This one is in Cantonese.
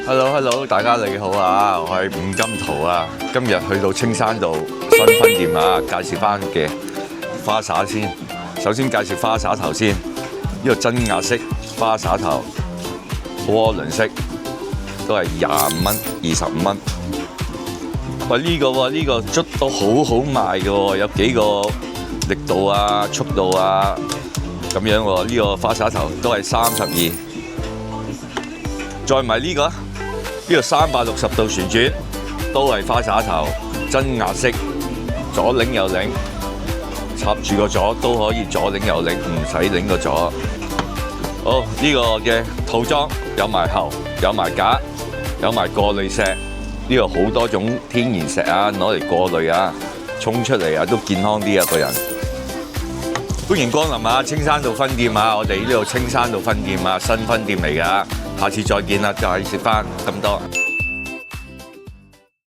Hello，大家你好啊，我係伍金圖啊，今日去到青山道新分店啊，介紹翻嘅花灑先。首先介紹花灑頭先，呢個真壓式花灑頭，渦輪式都係25蚊、25蚊。喂，呢個捽到好賣嘅喎，有幾個力度啊、速度啊咁樣喎。呢個花灑頭都係32。再買呢個360度旋轉，都係花灑頭，真壓式，左擰右擰，插住個左都可以左擰右擰，唔使擰個左。好，呢個嘅套裝有埋喉，有埋架，有埋過濾石。呢個好多種天然石啊，攞嚟過濾啊，沖出嚟啊都健康啲啊個人。歡迎光臨啊，青山道分店啊，我哋呢度青山道分店啊，新分店嚟㗎。下次再見啦，就係食翻咁多。